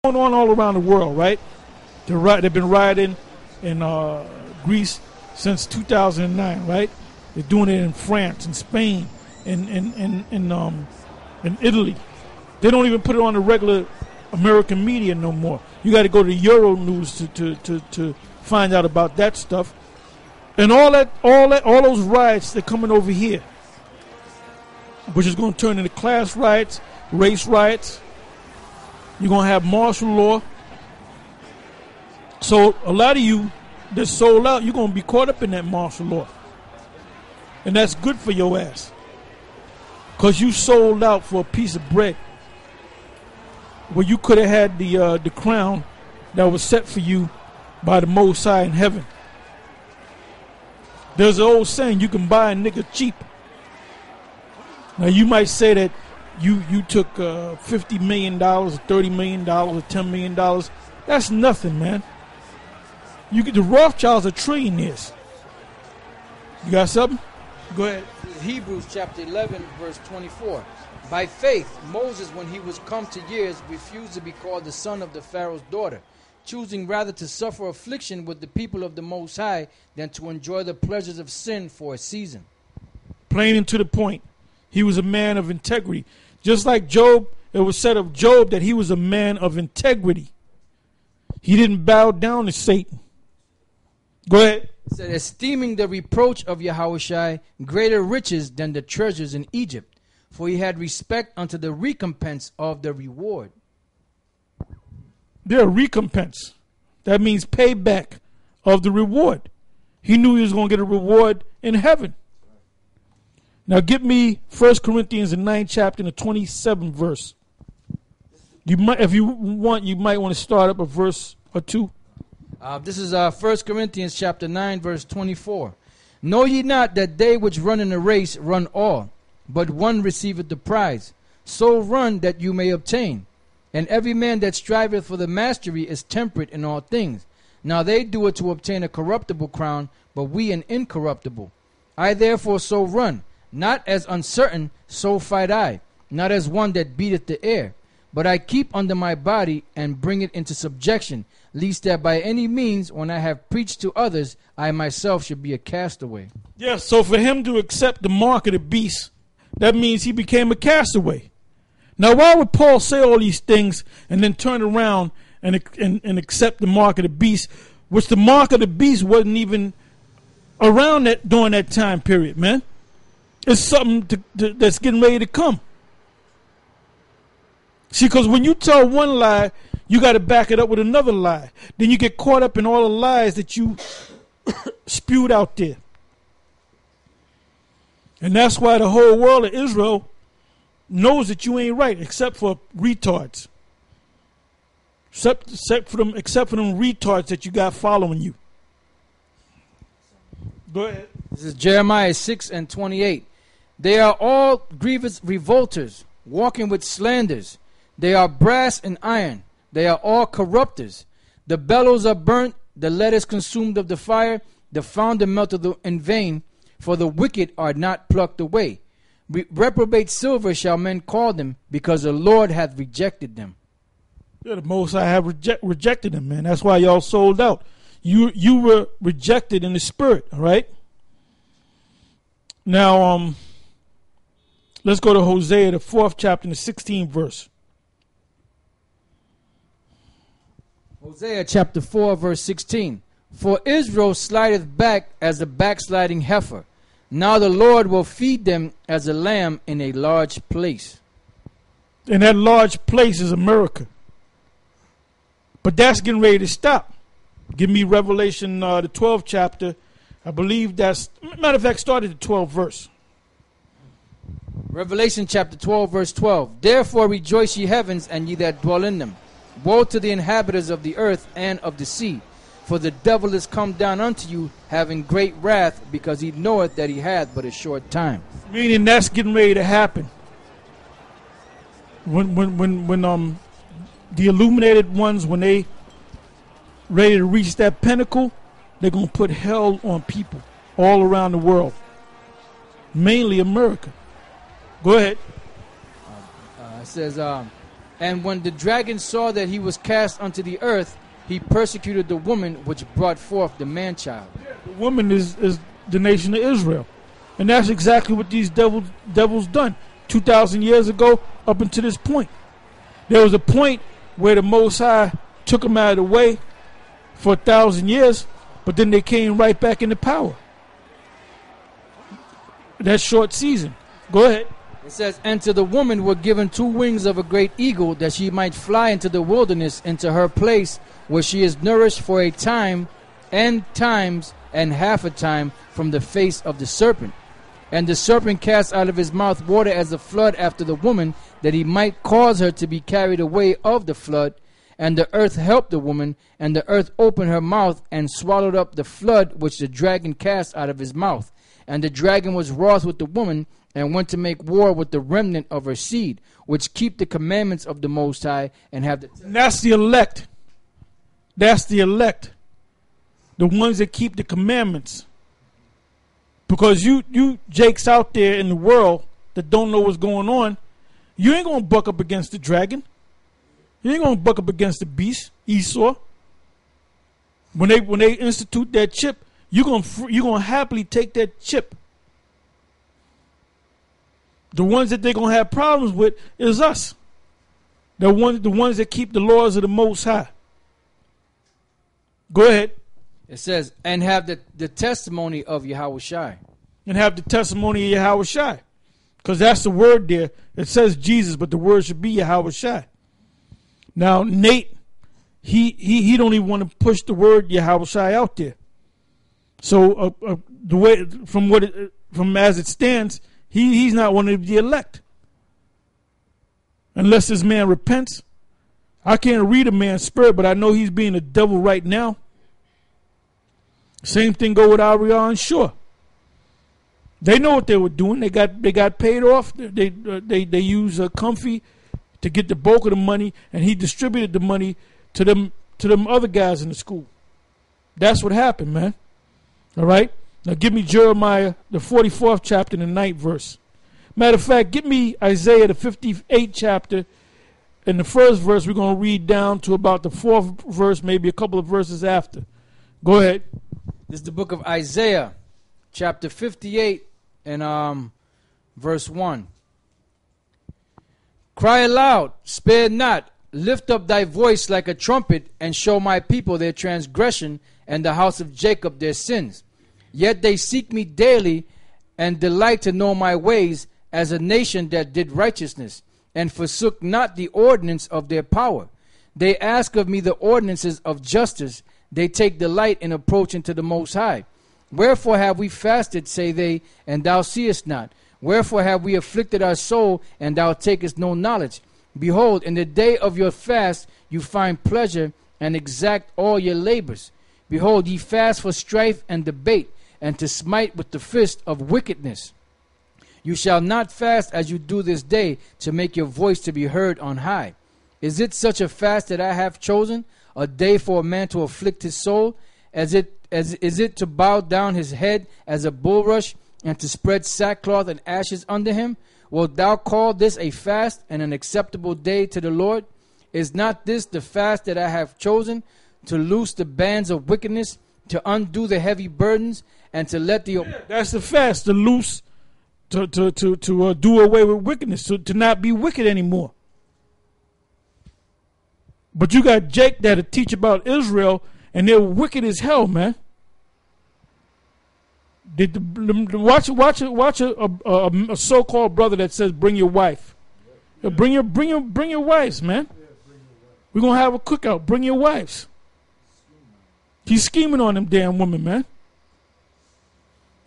going on all around the world, right? They've been rioting in Greece since 2009, right? They're doing it in France and Spain and in Italy. They don't even put it on the regular American media no more. You got to go to Euro News to find out about that stuff. And all those riots, they're coming over here, which is going to turn into class riots, race riots. You're going to have martial law. So a lot of you that sold out, you're going to be caught up in that martial law. And that's good for your ass. Because you sold out for a piece of bread. Where you could have had the crown that was set for you by the Most High in heaven. There's an old saying, you can buy a nigga cheap. Now you might say that you took $50 million, $30 million, or $10 million. That's nothing, man. The Rothschilds are trillionaires. You got something? Go ahead. Hebrews chapter 11, verse 24. By faith, Moses, when he was come to years, refused to be called the son of the Pharaoh's daughter, choosing rather to suffer affliction with the people of the Most High than to enjoy the pleasures of sin for a season. Plain and to the point. He was a man of integrity. Just like Job, it was said of Job that he was a man of integrity. He didn't bow down to Satan. Go ahead. It said, esteeming the reproach of Yahushua greater riches than the treasures in Egypt, for he had respect unto the recompense of the reward. Their recompense. That means payback of the reward. He knew he was going to get a reward in heaven. Now give me 1 Corinthians, the 9th chapter, and the 27th verse. You might, if you want, you might want to start up a verse or two. This is 1 Corinthians chapter 9, verse 24. Know ye not that they which run in a race run all, but one receiveth the prize? So run that you may obtain. And every man that striveth for the mastery is temperate in all things. Now they do it to obtain a corruptible crown, but we an incorruptible. I therefore so run, not as uncertain, so fight I, not as one that beateth the air. But I keep under my body and bring it into subjection, lest that by any means, when I have preached to others, I myself should be a castaway. Yes, so for him to accept the mark of the beast, that means he became a castaway. Now, why would Paul say all these things and then turn around and accept the mark of the beast, which the mark of the beast wasn't even around during that time period, man? It's something that's getting ready to come. See, because when you tell one lie, you got to back it up with another lie. Then you get caught up in all the lies that you spewed out there. And that's why the whole world of Israel knows that you ain't right, except for retards. Except for them retards that you got following you. Go ahead. This is Jeremiah 6 and 28. They are all grievous revolters, walking with slanders. They are brass and iron. They are all corrupters. The bellows are burnt, the lead is consumed of the fire, the founder melted in vain, for the wicked are not plucked away. Reprobate silver shall men call them, because the Lord hath rejected them. Yeah, the Most High have rejected them, man. That's why y'all sold out. You were rejected in the spirit, all right? Now, let's go to Hosea, the 4th chapter, and the 16th verse. Hosea chapter 4, verse 16. For Israel slideth back as a backsliding heifer. Now the Lord will feed them as a lamb in a large place. And that large place is America. But that's getting ready to stop. Give me Revelation, the 12th chapter. I believe that's, matter of fact, start at the 12th verse. Revelation chapter 12, verse 12. Therefore rejoice ye heavens, and ye that dwell in them. Woe to the inhabitants of the earth and of the sea. For the devil is come down unto you, having great wrath, because he knoweth that he hath but a short time. Meaning that's getting ready to happen. When the illuminated ones, when they ready to reach that pinnacle, they're going to put hell on people all around the world. Mainly America. Go ahead. It says, And when the dragon saw that he was cast unto the earth, he persecuted the woman which brought forth the man-child. The woman is the nation of Israel. And that's exactly what these devils done 2,000 years ago up until this point. There was a point where the Most High took them out of the way for 1,000 years, but then they came right back into power. That short season. Go ahead. It says, and to the woman were given 2 wings of a great eagle, that she might fly into the wilderness, into her place, where she is nourished for a time, and times, and half a time, from the face of the serpent. And the serpent cast out of his mouth water as a flood after the woman, that he might cause her to be carried away of the flood. And the earth helped the woman, and the earth opened her mouth, and swallowed up the flood which the dragon cast out of his mouth. And the dragon was wroth with the woman, and went to make war with the remnant of her seed, which keep the commandments of the Most High, and have the... That's the elect. That's the elect. The ones that keep the commandments. Because you jakes out there in the world that don't know what's going on, you ain't going to buck up against the dragon. You ain't going to buck up against the beast, Esau. When they institute that chip, you're gonna happily take that chip. The ones that they're going to have problems with is us. The ones that keep the laws of the Most High. Go ahead. It says, and have the testimony of Yahushai. And have the testimony of Yahushai. Because that's the word there. It says Jesus, but the word should be Yahushai. Now, Nate, he don't even want to push the word Yahushai out there. So the way from as it stands, he's not one of the elect. Unless this man repents. I can't read a man's spirit, but I know he's being a devil right now. Same thing go with Ariana Shaw. They know what they were doing. They got paid off. They use Comfy to get the bulk of the money, and he distributed the money to them other guys in the school. That's what happened, man. All right. Now give me Jeremiah, the 44th chapter, and the 9th verse. Matter of fact, give me Isaiah, the 58th chapter, and the first verse. We're going to read down to about the 4th verse, maybe a couple of verses after. Go ahead. This is the book of Isaiah, chapter 58, and verse 1. Cry aloud, spare not, lift up thy voice like a trumpet, and show my people their transgression, and the house of Jacob their sins. Yet they seek me daily, and delight to know my ways, as a nation that did righteousness, and forsook not the ordinance of their power. They ask of me the ordinances of justice. They take delight in approaching to the Most High. Wherefore have we fasted, say they, and thou seest not? Wherefore have we afflicted our soul, and thou takest no knowledge? Behold, in the day of your fast you find pleasure, and exact all your labors. Behold, ye fast for strife and debate, and to smite with the fist of wickedness. You shall not fast as you do this day, to make your voice to be heard on high. Is it such a fast that I have chosen, a day for a man to afflict his soul? Is it to bow down his head as a bulrush, and to spread sackcloth and ashes under him? Wilt thou call this a fast and an acceptable day to the Lord? Is not this the fast that I have chosen, to loose the bands of wickedness, to undo the heavy burdens, and to let the... That's the fast, to loose, to do away with wickedness, to not be wicked anymore. But you got Jake that'll teach about Israel, and they're wicked as hell, man. Watch a so-called brother that says, "Bring your wife." Bring your wives, man. We're gonna have a cookout. Bring your wives. He's scheming on them damn women, man.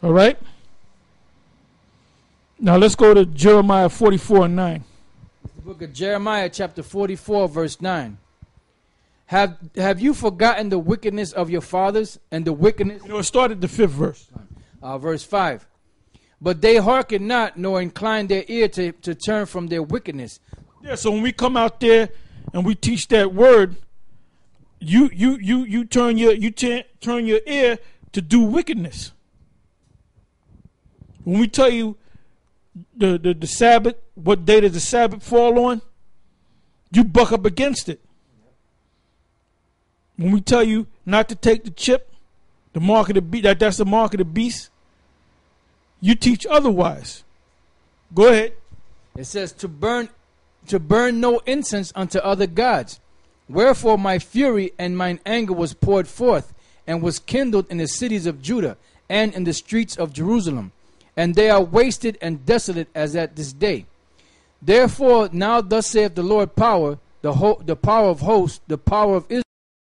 All right. Now let's go to Jeremiah 44:9. The book of Jeremiah, chapter 44, verse 9. Have you forgotten the wickedness of your fathers, and the wickedness... It started the 5th verse. Verse 5. But they hearken not, nor incline their ear to turn from their wickedness. Yeah, so when we come out there and we teach that word, you turn your ear to do wickedness. When we tell you the Sabbath, what day does the Sabbath fall on? you buck up against it. When we tell you not to take the chip, the mark of the beast, that's the mark of the beast, you teach otherwise. Go ahead. It says to burn no incense unto other gods. Wherefore my fury and mine anger was poured forth, and was kindled in the cities of Judah and in the streets of Jerusalem, and they are wasted and desolate as at this day. Therefore now thus saith the Lord power, the power of hosts, the power of Israel.